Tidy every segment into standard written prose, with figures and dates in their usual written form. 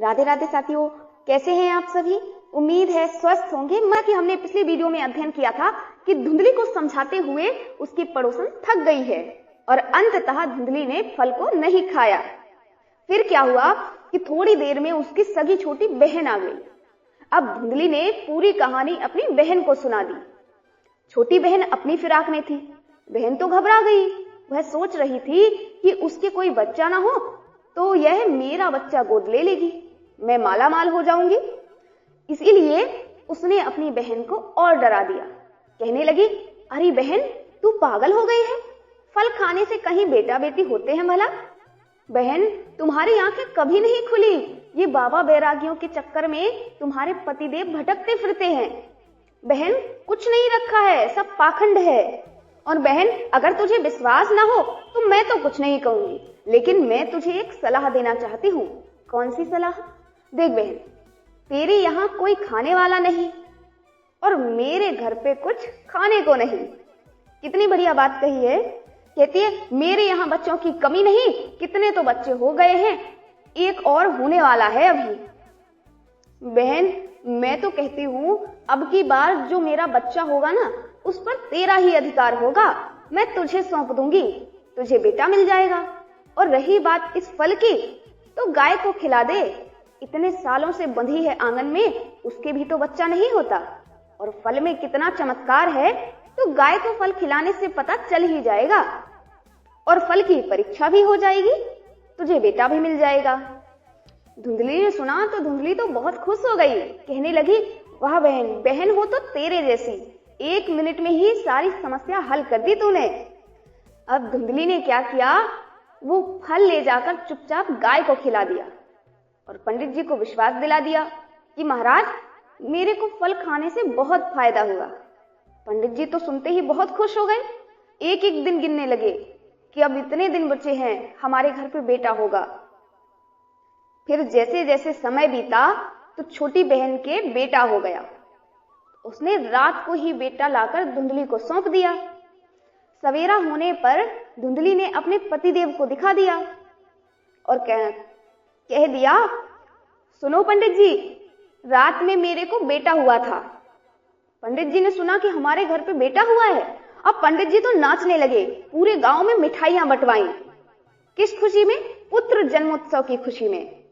राधे राधे साथियों, कैसे हैं आप सभी। उम्मीद है स्वस्थ होंगे। कि हमने पिछले वीडियो में अध्ययन किया था कि धुंधली को समझाते हुए उसकी पड़ोसन थक गई है और अंततः धुंधली ने फल को नहीं खाया। फिर क्या हुआ कि थोड़ी देर में उसकी सगी छोटी बहन आ गई। अब धुंधली ने पूरी कहानी अपनी बहन को सुना दी। छोटी बहन अपनी फिराक में थी। बहन तो घबरा गई। वह सोच रही थी कि उसके कोई बच्चा ना हो तो यह मेरा बच्चा गोद ले लेगी, मैं माला माल हो जाऊंगी। इसीलिए उसने अपनी बहन को और डरा दिया। कहने लगी, अरे बहन, तू पागल हो गई है। फल खाने से कहीं बेटा बेटी होते हैं भला? बहन, तुम्हारी आंखें कभी नहीं खुली। ये बाबा बैरागियों के चक्कर में तुम्हारे पतिदेव भटकते फिरते हैं। बहन, कुछ नहीं रखा है, सब पाखंड है। और बहन, अगर तुझे विश्वास ना हो तो मैं तो कुछ नहीं कहूंगी, लेकिन मैं तुझे एक सलाह देना चाहती हूँ। कौन सी सलाह? देख बहन, तेरे यहाँ कोई खाने वाला नहीं और मेरे घर पे कुछ खाने को नहीं। कितनी बढ़िया बात कही है। कहती है मेरे यहाँ बच्चों की कमी नहीं, कितने तो बच्चे हो गए हैं, एक और होने वाला है अभी। बहन, मैं तो कहती हूँ अब की बार जो मेरा बच्चा होगा ना, उस पर तेरा ही अधिकार होगा। मैं तुझे सौंप दूंगी, तुझे बेटा मिल जाएगा। और रही बात इस फल की, तो गाय को खिला दे। इतने सालों से बंधी है आंगन में, उसके भी तो बच्चा नहीं होता। और फल में कितना चमत्कार है, तो गाय को फल खिलाने से पता चल ही जाएगा और फल की परीक्षा भी हो जाएगी, तुझे बेटा भी मिल जाएगा। धुंधली ने सुना तो धुंधली तो बहुत खुश हो गई। कहने लगी, वाह बहन, बहन हो तो तेरे जैसी, 1 मिनट में ही सारी समस्या हल कर दी तूने। अब धुंधली ने क्या किया, वो फल ले जाकर चुपचाप गाय को खिला दिया और पंडित जी को विश्वास दिला दिया कि महाराज, मेरे को फल खाने से बहुत फायदा हुआ। पंडित जी तो सुनते ही बहुत खुश हो गए। एक एक दिन गिनने लगे कि अब इतने दिन बचे हैं, हमारे घर पे बेटा होगा। फिर जैसे जैसे समय बीता तो छोटी बहन के बेटा हो गया। उसने रात को ही बेटा लाकर धुंधली को सौंप दिया। सवेरा होने पर धुंधली ने अपने पतिदेव को दिखा दिया और कह दिया, सुनो पंडित जी, रात में मेरे को बेटा हुआ था। पंडित जी ने सुना कि हमारे घर पे बेटा हुआ है। अब पंडित जी तो नाचने लगे, पूरे गांव में मिठाइयां बंटवाई। किस खुशी में? पुत्र जन्मोत्सव की खुशी में।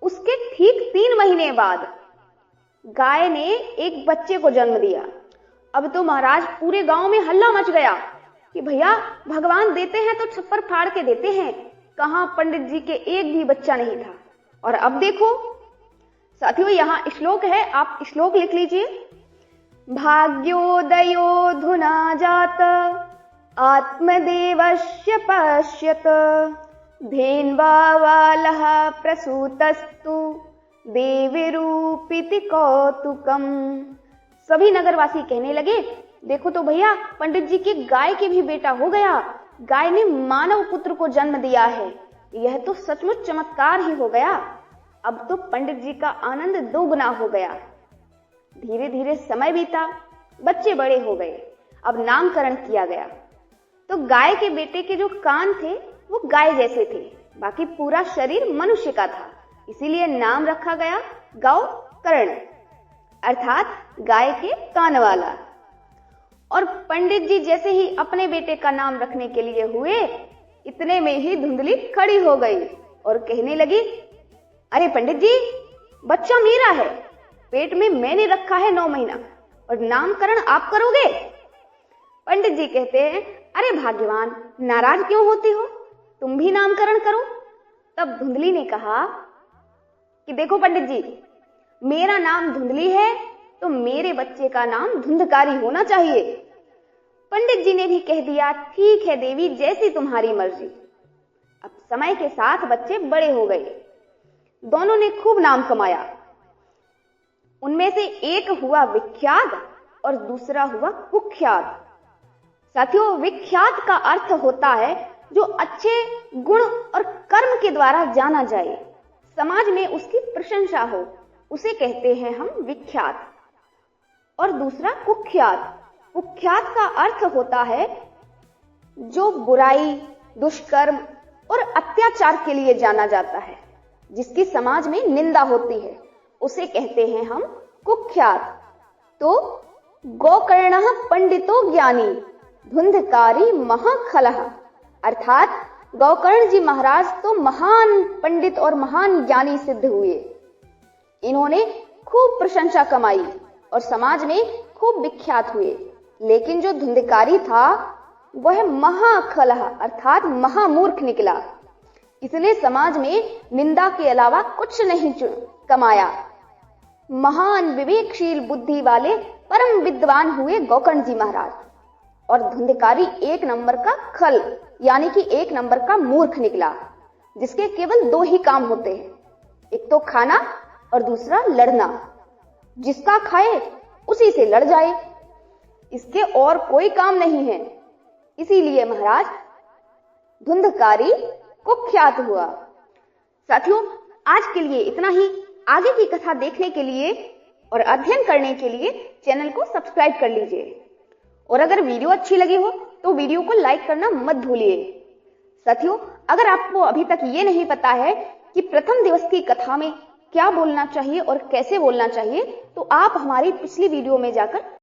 उसके ठीक 3 महीने बाद गाय ने एक बच्चे को जन्म दिया। अब तो महाराज पूरे गांव में हल्ला मच गया कि भैया, भगवान देते हैं तो छप्पर फाड़ के देते हैं। कहां पंडित जी के एक भी बच्चा नहीं था। और अब देखो साथियों, यहाँ श्लोक है, आप श्लोक लिख लीजिए। भाग्योदयोऽधुना जात आत्मदेवस्य पश्यत धेन्वावालः प्रसूतस्तु देवीरूपिति कौतुकम। सभी नगरवासी कहने लगे, देखो तो भैया, पंडित जी के गाय के भी बेटा हो गया। गाय ने मानव पुत्र को जन्म दिया है। यह तो सचमुच चमत्कार ही हो गया। अब तो पंडित जी का आनंद 2 गुना हो गया। धीरे धीरे समय बीता, बच्चे बड़े हो गए। अब नामकरण किया गया। तो गाय के बेटे के जो कान थे वो गाय जैसे थे, बाकी पूरा शरीर मनुष्य का था। इसीलिए नाम रखा गया गौकर्ण, अर्थात गाय के कान वाला। और पंडित जी जैसे ही अपने बेटे का नाम रखने के लिए हुए, इतने में ही धुंधली खड़ी हो गई और कहने लगी, अरे पंडित जी, बच्चा मेरा है, पेट में मैंने रखा है 9 महीना और नामकरण आप करोगे? पंडित जी कहते हैं, अरे भाग्यवान, नाराज क्यों होती हो, तुम भी नामकरण करो। तब धुंधली ने कहा कि देखो पंडित जी, मेरा नाम धुंधली है तो मेरे बच्चे का नाम धुंधकारी होना चाहिए। पंडित जी ने भी कह दिया, ठीक है देवी, जैसी तुम्हारी मर्जी। अब समय के साथ बच्चे बड़े हो गए। दोनों ने खूब नाम कमाया। उनमें से एक हुआ विख्यात और दूसरा हुआ कुख्यात। साथियों, विख्यात का अर्थ होता है जो अच्छे गुण और कर्म के द्वारा जाना जाए, समाज में उसकी प्रशंसा हो, उसे कहते हैं हम विख्यात। और दूसरा कुख्यात। कुख्यात का अर्थ होता है जो बुराई, दुष्कर्म और अत्याचार के लिए जाना जाता है। जिसकी समाज में निंदा होती है उसे कहते हैं हम कुख्यात। तो गोकर्ण पंडितो ज्ञानी धुंधकारी महाखलः, अर्थात गोकर्ण जी महाराज तो महान पंडित और महान ज्ञानी सिद्ध हुए। इन्होंने खूब प्रशंसा कमाई और समाज में खूब विख्यात हुए। लेकिन जो धुंधकारी था वह महाखलः अर्थात महामूर्ख निकला। इसने समाज में निंदा के अलावा कुछ नहीं कमाया। महान विवेकशील बुद्धि वाले परम विद्वान हुए गोकर्ण जी महाराज, और धुंधकारी एक नंबर का खल यानी कि एक नंबर का मूर्ख निकला, जिसके केवल दो ही काम होते हैं, एक तो खाना और दूसरा लड़ना। जिसका खाए उसी से लड़ जाए, इसके और कोई काम नहीं है। इसीलिए महाराज धुंधकारी कुख्यात हुआ। साथियों, आज के लिए इतना ही। आगे की कथा देखने के लिए और अध्ययन करने के लिए चैनल को सब्सक्राइब कर लीजिए, और अगर वीडियो अच्छी लगी हो तो वीडियो को लाइक करना मत भूलिए। साथियों, अगर आपको अभी तक ये नहीं पता है कि प्रथम दिवस की कथा में क्या बोलना चाहिए और कैसे बोलना चाहिए, तो आप हमारी पिछली वीडियो में जाकर